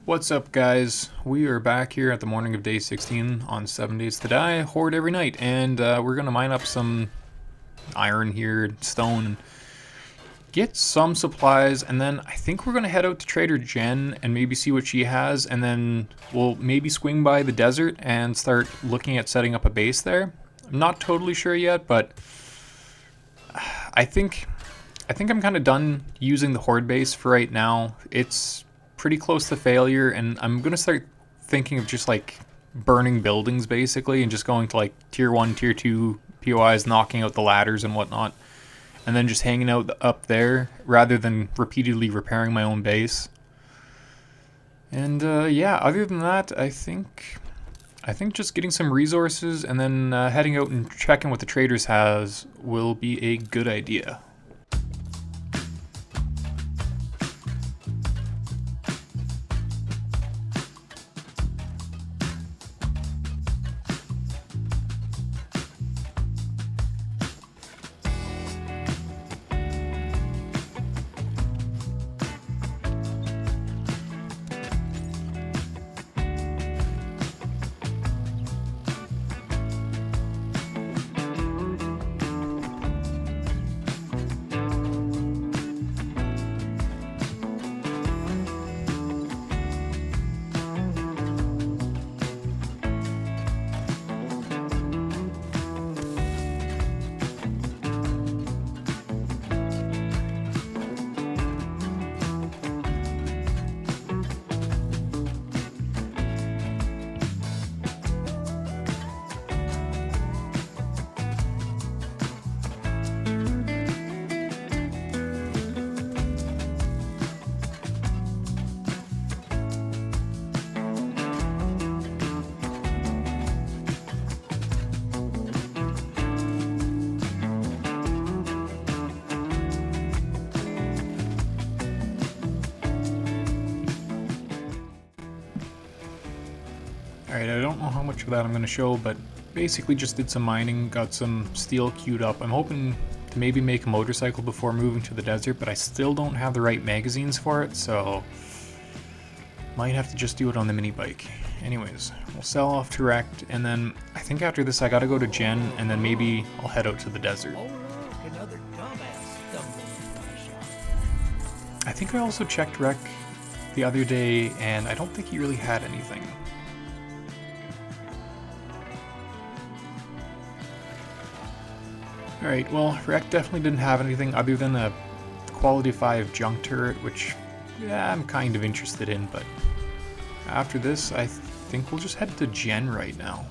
What's up, guys? We are back here at the morning of day 16 on 7 Days to Die, Horde Every Night, and we're gonna mine up some iron here, stone, and get some supplies, and then I think we're gonna head out to Trader Jen and maybe see what she has, and then we'll maybe swing by the desert and start looking at setting up a base there. I'm not totally sure yet, but I think I'm kind of done using the Horde base for right now. It's pretty close to failure, and I'm gonna start thinking of just like burning buildings basically and just going to like tier 1, tier 2 POIs, knocking out the ladders and whatnot, and then just hanging out up there rather than repeatedly repairing my own base. And yeah, other than that, I think just getting some resources and then heading out and checking what the traders has will be a good idea. Alright, I don't know how much of that I'm going to show, but basically just did some mining, got some steel queued up. I'm hoping to maybe make a motorcycle before moving to the desert, but I still don't have the right magazines for it, so might have to just do it on the mini bike. Anyways, we'll sell off to Rect, and then I think after this I gotta go to Jen, and then maybe I'll head out to the desert. I think I also checked Rec the other day, and I don't think he really had anything. Alright, well, Rec definitely didn't have anything other than a quality 5 junk turret, which, yeah, I'm kind of interested in, but after this, I think we'll just head to Jen right now.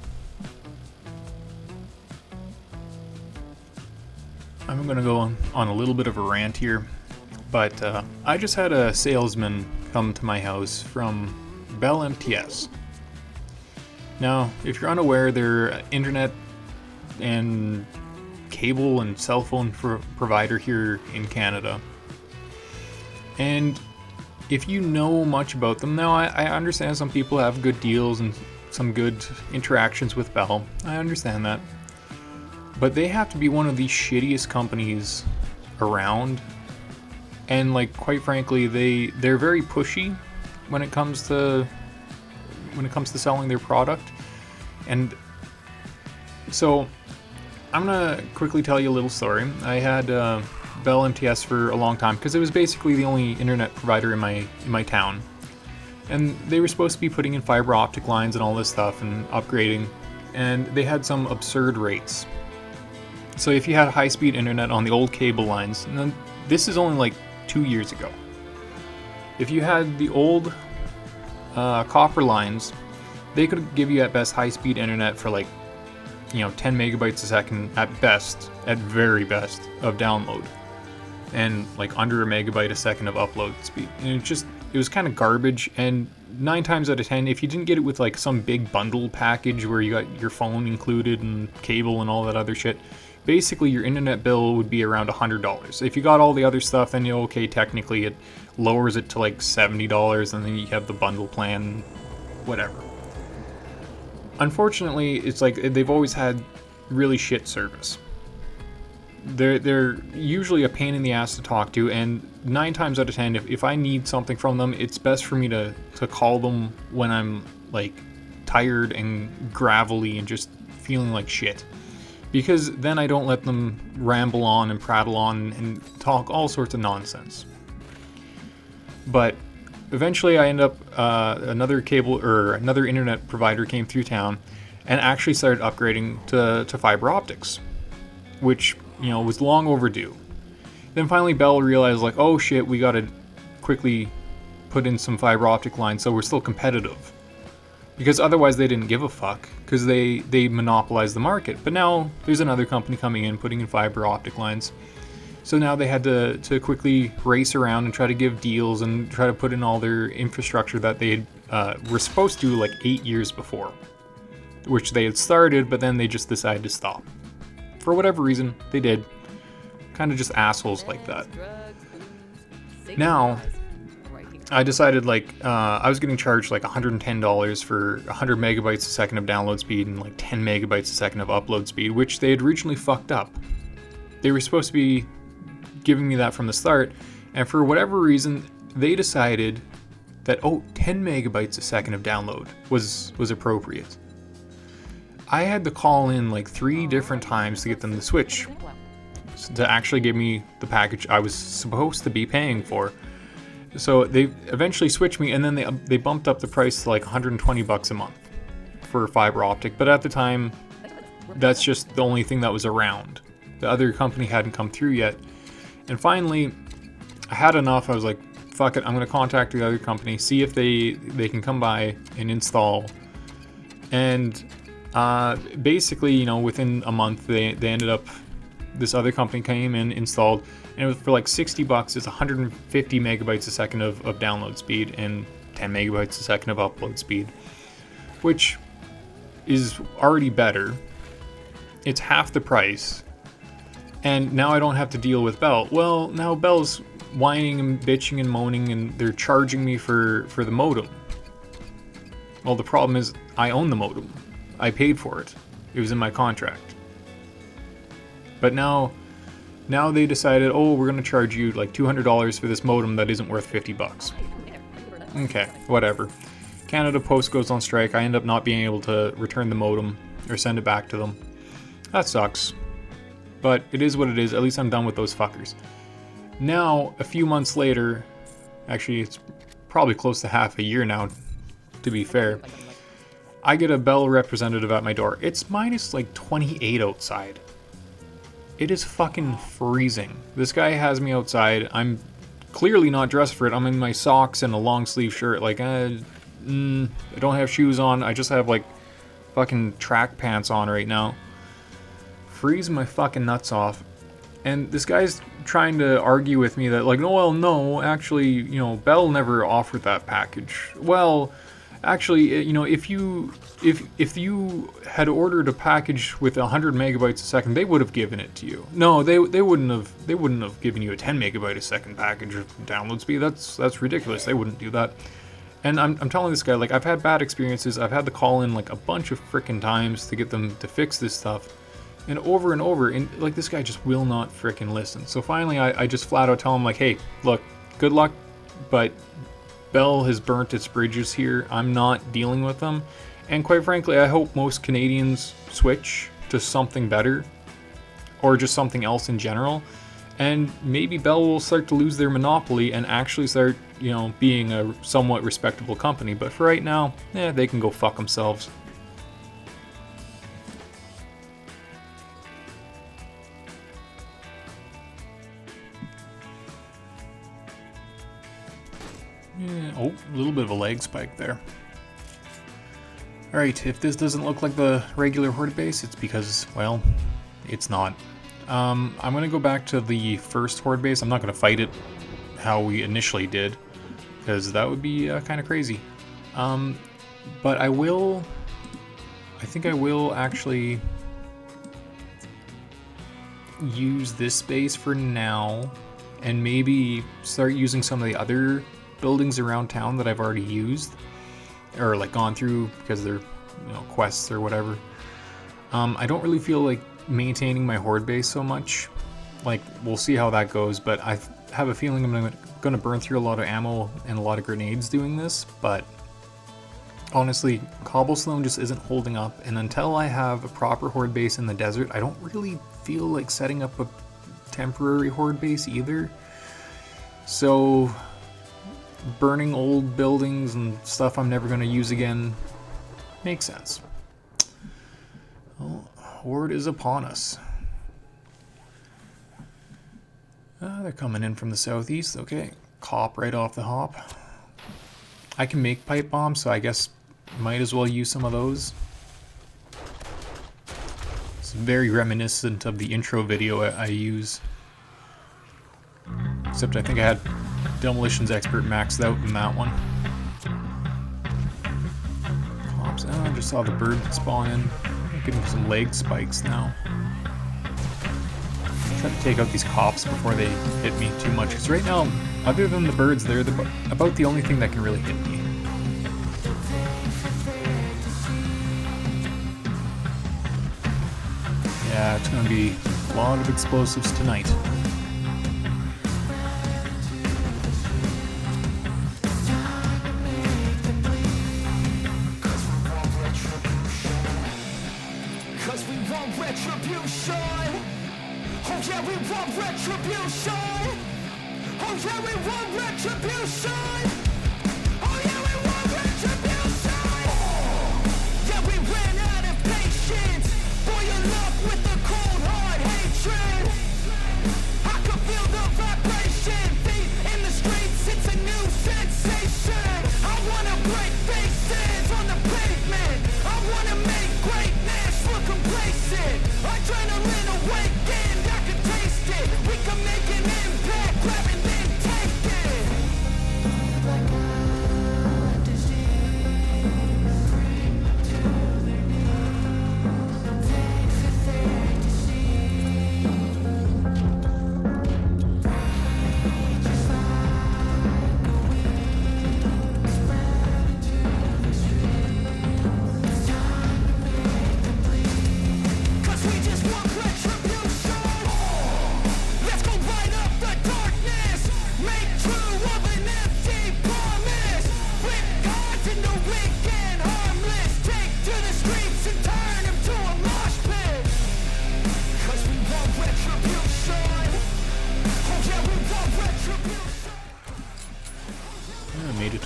I'm gonna go on a little bit of a rant here, but I just had a salesman come to my house from Bell MTS. Now, if you're unaware, they're internet and cable and cell phone provider here in Canada. And if you know much about them, now I understand some people have good deals and some good interactions with Bell. I understand that. But they have to be one of the shittiest companies around. And like, quite frankly, they're very pushy when it comes to selling their product. And so I'm gonna quickly tell you a little story. I had Bell MTS for a long time because it was basically the only internet provider in my town, and they were supposed to be putting in fiber optic lines and all this stuff and upgrading, and they had some absurd rates. So if you had high-speed internet on the old cable lines, and then this is only like 2 years ago. If you had the old copper lines, they could give you at best high-speed internet for like 10 megabytes a second at best, at very best, of download, and like under a megabyte a second of upload speed. And it was kind of garbage. And 9 times out of 10, if you didn't get it with like some big bundle package where you got your phone included and cable and all that other shit, basically your internet bill would be around $100. If you got all the other stuff, then okay, technically it lowers it to like $70, and then you have the bundle plan, whatever. Unfortunately, it's like they've always had really shit service. they're usually a pain in the ass to talk to, and 9 times out of 10, if I need something from them, it's best for me to call them when I'm like tired and gravelly and just feeling like shit. Because then I don't let them ramble on and prattle on and talk all sorts of nonsense. But eventually I end up, another internet provider came through town and actually started upgrading to fiber optics, which, you know, was long overdue. Then finally Bell realized, like, oh shit, we gotta quickly put in some fiber optic lines so we're still competitive. Because otherwise they didn't give a fuck, because they monopolized the market. But now there's another company coming in, putting in fiber optic lines. So now they had to quickly race around and try to give deals and try to put in all their infrastructure that they were supposed to like 8 years before. Which they had started, but then they just decided to stop. For whatever reason, they did. Kind of just assholes like that. Now, I decided, like, I was getting charged like $110 for 100 megabytes a second of download speed and like 10 megabytes a second of upload speed, which they had originally fucked up. They were supposed to be giving me that from the start, and for whatever reason, they decided that, 10 megabytes a second of download was appropriate. I had to call in like 3 different times to get them to switch, to actually give me the package I was supposed to be paying for. So they eventually switched me, and then they bumped up the price to like $120 a month for fiber optic. But at the time, that's just the only thing that was around. The other company hadn't come through yet. And finally, I had enough. I was like, fuck it, I'm going to contact the other company, see if they can come by and install. And basically, you know, within a month, they ended up, this other company came in, installed, and it was for like $60. It's 150 megabytes a second of download speed and 10 megabytes a second of upload speed, which is already better. It's half the price, and now I don't have to deal with Bell. Well, now Bell's whining and bitching and moaning, and they're charging me for the modem. Well, the problem is I own the modem. I paid for it. It was in my contract. But now they decided, we're going to charge you like $200 for this modem that isn't worth $50. Okay, whatever. Canada Post goes on strike. I end up not being able to return the modem or send it back to them. That sucks. But it is what it is. At least I'm done with those fuckers. Now, a few months later, actually it's probably close to half a year now, to be fair, I get a Bell representative at my door. It's minus like 28 outside. It is fucking freezing. This guy has me outside. I'm clearly not dressed for it. I'm in my socks and a long sleeve shirt. Like, I don't have shoes on. I just have like fucking track pants on right now. Freezing my fucking nuts off. And this guy's trying to argue with me that, like, no, actually, you know, Bell never offered that package. Well, actually, you know, if you had ordered a package with 100 megabytes a second, they would have given it to you. No, they wouldn't have given you a 10 megabyte a second package of download speed. That's ridiculous. They wouldn't do that. And I'm telling this guy, like, I've had bad experiences. I've had to call in like a bunch of frickin' times to get them to fix this stuff, and over, and like, this guy just will not frickin' listen. So finally, I just flat out tell him, like, hey, look, good luck, but Bell has burnt its bridges here. I'm not dealing with them. And quite frankly, I hope most Canadians switch to something better, or just something else in general. And maybe Bell will start to lose their monopoly and actually start, you know, being a somewhat respectable company. But for right now, they can go fuck themselves. A little bit of a lag spike there. Alright, if this doesn't look like the regular Horde base, it's because, well, it's not. I'm going to go back to the first Horde base. I'm not going to fight it how we initially did, because that would be kind of crazy. But I think I will actually use this base for now, and maybe start using some of the other buildings around town that I've already used, or like gone through because they're, you know, quests or whatever. I don't really feel like maintaining my Horde base so much, like, we'll see how that goes, but I have a feeling I'm gonna burn through a lot of ammo and a lot of grenades doing this, but honestly, cobblestone just isn't holding up, and until I have a proper horde base in the desert, I don't really feel like setting up a temporary horde base either. So burning old buildings and stuff I'm never going to use again makes sense. Well, horde is upon us. They're coming in from the southeast. Okay, cop right off the hop. I can make pipe bombs, so I guess might as well use some of those. It's very reminiscent of the intro video I use. Except I think I had Demolitions Expert maxed out in that one. Cops, oh, I just saw the bird spawn in. Give him some leg spikes now. Try to take out these cops before they hit me too much. Because right now, other than the birds, they're about the only thing that can really hit me. Yeah, it's going to be a lot of explosives tonight.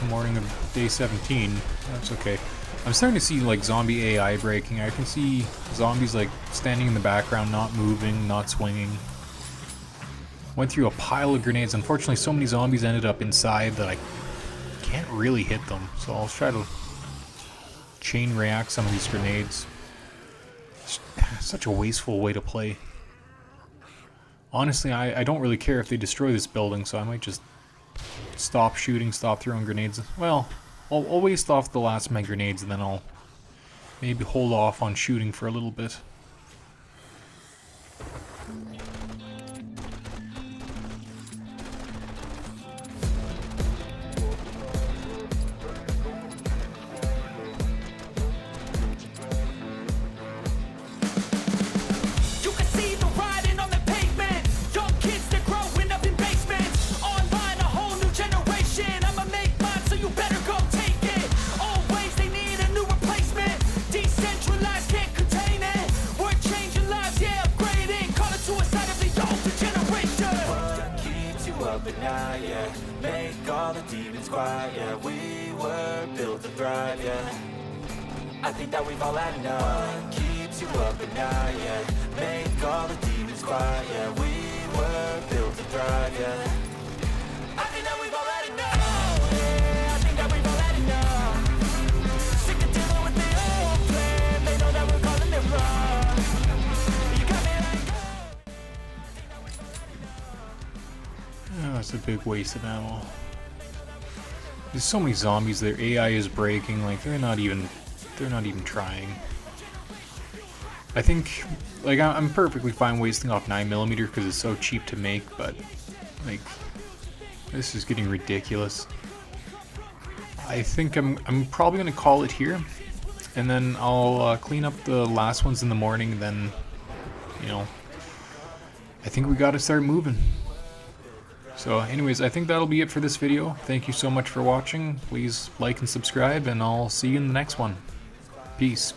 Morning of day 17. That's okay. I'm starting to see like zombie AI breaking. I can see zombies like standing in the background, not moving, not swinging. Went through a pile of grenades. Unfortunately, so many zombies ended up inside that I can't really hit them. So I'll try to chain react some of these grenades. It's such a wasteful way to play. Honestly, I don't really care if they destroy this building, so I might just stop shooting, stop throwing grenades. Well, I'll waste off the last of my grenades and then I'll maybe hold off on shooting for a little bit. I think that we've all had enough. Keeps you up at night, yeah. Make all the demons quiet, yeah. We were built to thrive, yeah. I think that we've all had enough. Yeah, I think that we've all had enough. Sick of dealing with the old plan. They know that we're calling it wrong. You got me like, oh, that's a big waste of ammo. There's so many zombies. Their AI is breaking. Like they're not even trying. I think, like, I'm perfectly fine wasting off 9mm because it's so cheap to make, but like, this is getting ridiculous. I think I'm probably gonna call it here, and then I'll clean up the last ones in the morning. Then, you know, I think we gotta start moving. So anyways, I think that'll be it for this video. Thank you so much for watching. Please like and subscribe, and I'll see you in the next one. Peace.